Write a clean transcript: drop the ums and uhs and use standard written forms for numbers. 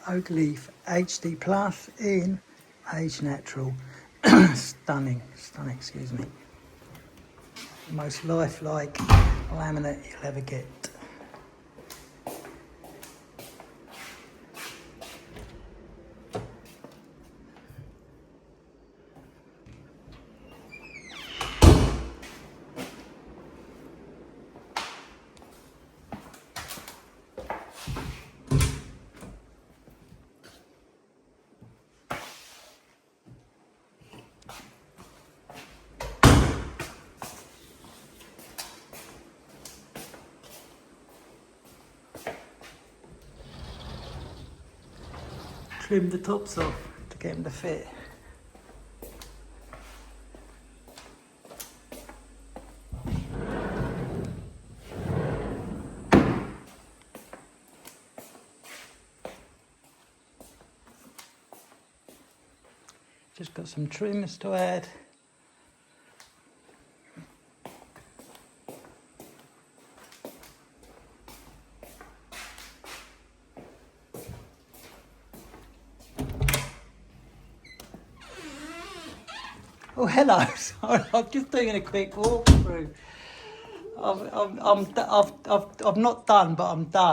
Oakleaf HD Plus in Age Natural. Stunning, excuse me. The most lifelike laminate you'll ever get. Trim the tops off to get them to fit. Just got some trims to add. Oh, hello. Sorry, I'm just doing a quick walkthrough. I'm not done, but I'm done.